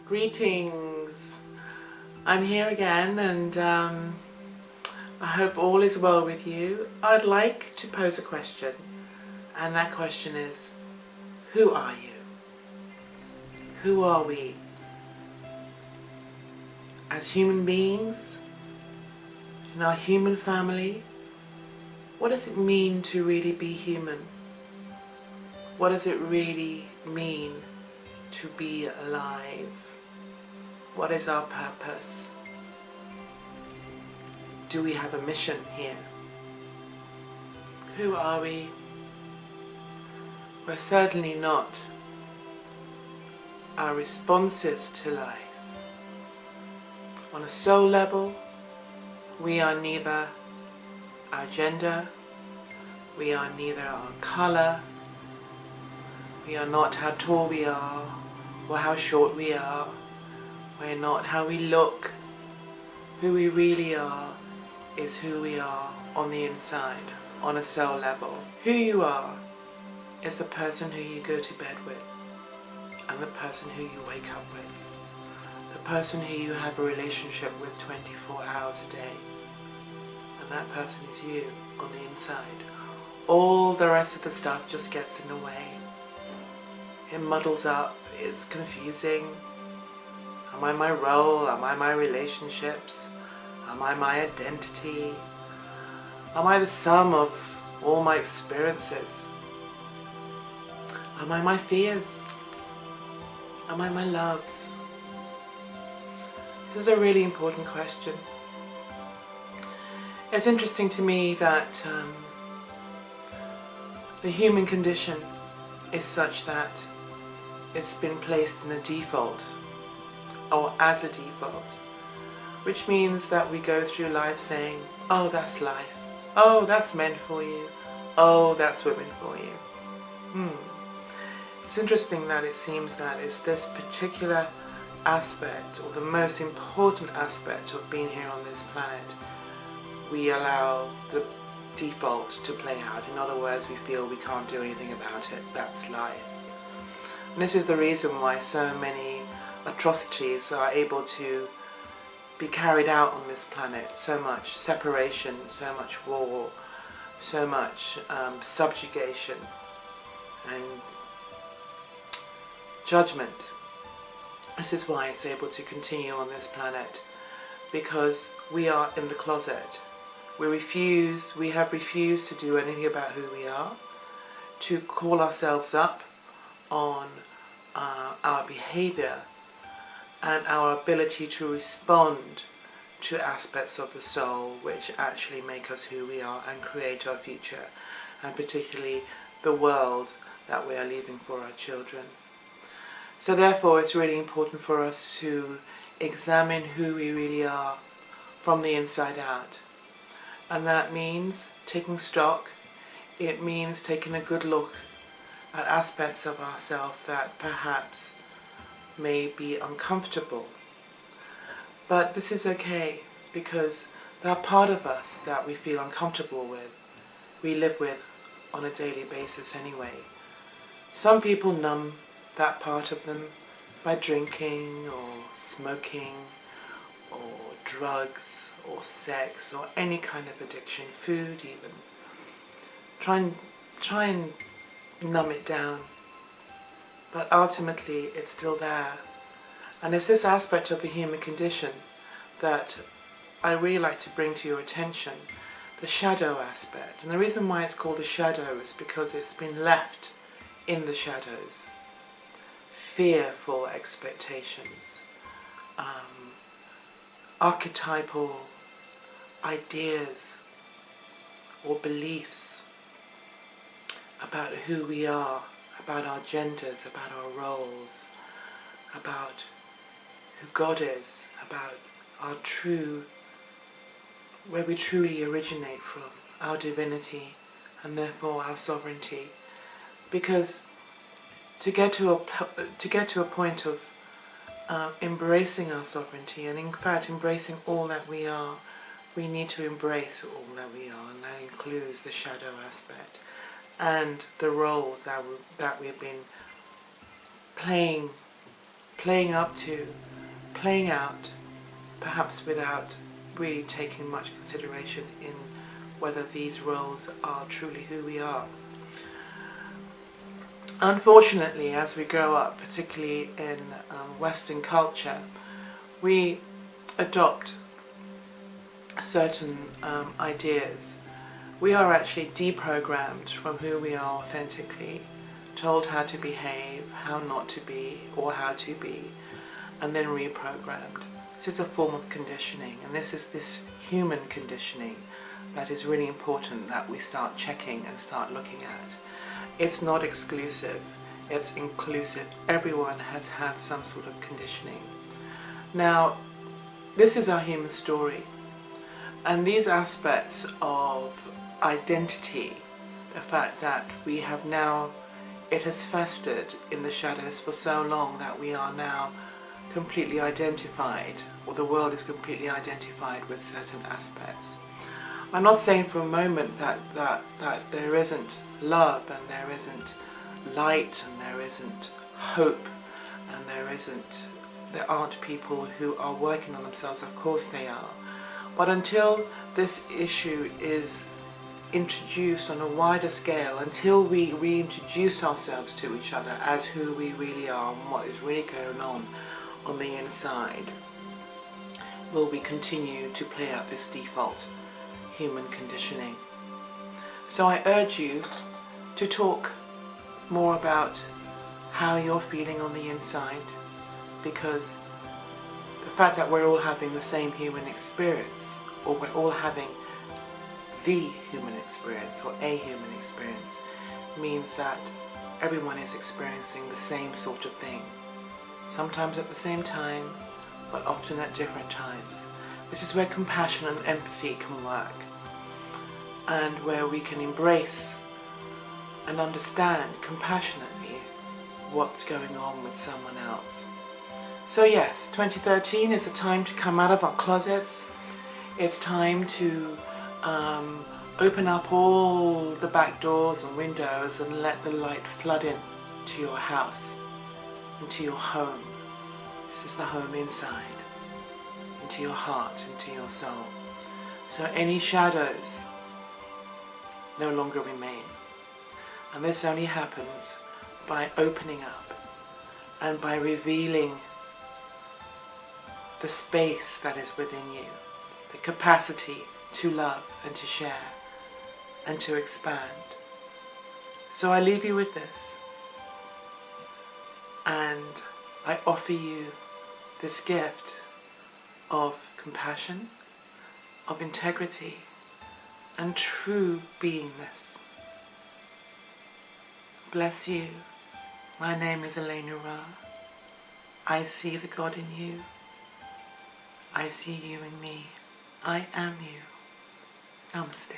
Greetings. I'm here again and I hope all is well with you. I'd like to pose a question, and that question is, who are you? Who are we? As human beings, in our human family, what does it mean to really be human? What does it really mean to be alive? What is our purpose? Do we have a mission here? Who are we? We're certainly not our responses to life. On a soul level, we are neither our gender, we are neither our colour, we are not how tall we are or how short we are, we're not how we look. Who we really are is who we are on the inside, on a soul level. Who you are is the person who you go to bed with, and the person who you wake up with, the person who you have a relationship with 24 hours a day, and that person is you on the inside. All the rest of the stuff just gets in the way. It muddles up, it's confusing. Am I my role? Am I my relationships? Am I my identity? Am I the sum of all my experiences? Am I my fears? Am I my loves? This is a really important question. It's interesting to me that the human condition is such that it's been placed in a default, or as a default, which means that we go through life saying, oh, that's life, oh, that's men for you, oh, that's women for you. It's interesting that it seems that it's this particular aspect, or the most important aspect of being here on this planet, we allow the default to play out. In other words, we feel we can't do anything about it. That's life. And this is the reason why so many atrocities are able to be carried out on this planet. So much separation, so much war, so much subjugation and judgment. This is why it's able to continue on this planet, because we are in the closet. We have refused to do anything about who we are, to call ourselves up on our behavior and our ability to respond to aspects of the soul which actually make us who we are and create our future, and particularly the world that we are leaving for our children. So therefore it's really important for us to examine who we really are from the inside out. And that means taking stock. It means taking a good look at aspects of ourselves that perhaps may be uncomfortable. But this is okay, because that part of us that we feel uncomfortable with, we live with on a daily basis anyway. Some people numb that part of them by drinking or smoking or drugs or sex or any kind of addiction, food even. Try and numb it down, but ultimately it's still there. And it's this aspect of the human condition that I really like to bring to your attention, the shadow aspect. And the reason why it's called the shadow is because it's been left in the shadows. Fearful expectations, archetypal ideas or beliefs about who we are, about our genders, about our roles, about who God is, about our where we truly originate from, our divinity, and therefore our sovereignty. Because to get to a point of embracing our sovereignty, and in fact embracing all that we are, we need to embrace all that we are, and that includes the shadow aspect and the roles that we've been playing playing up to, playing out, perhaps without really taking much consideration in whether these roles are truly who we are. Unfortunately, as we grow up, particularly in Western culture, we adopt certain ideas. We are actually deprogrammed from who we are authentically, told how to behave, how not to be, or how to be, and then reprogrammed. This is a form of conditioning, and this is this human conditioning that is really important that we start checking and start looking at. It's not exclusive, it's inclusive. Everyone has had some sort of conditioning. Now, this is our human story, and these aspects of identity, the fact that we have now, it has festered in the shadows for so long that we are now completely identified, or the world is completely identified with certain aspects. I'm not saying for a moment that there isn't love, and there isn't light, and there isn't hope, and there aren't people who are working on themselves. Of course they are. But until this issue is introduced on a wider scale, until we reintroduce ourselves to each other as who we really are and what is really going on the inside, will we continue to play out this default human conditioning. So I urge you to talk more about how you're feeling on the inside, because the fact that we're all having the same human experience, or we're all having the human experience or a human experience, means that everyone is experiencing the same sort of thing, sometimes at the same time, but often at different times. This is where compassion and empathy can work, and where we can embrace and understand compassionately what's going on with someone else. So yes, 2013 is a time to come out of our closets. It's time to open up all the back doors and windows and let the light flood in to your house, into your home. This is the home inside, into your heart, into your soul. So any shadows no longer remain. And this only happens by opening up and by revealing the space that is within you, the capacity to love and to share and to expand. So I leave you with this, and I offer you this gift of compassion, of integrity, and true beingness. Bless you. My name is Elena Ra. I see the God in you. I see you in me. I am you. Namaste.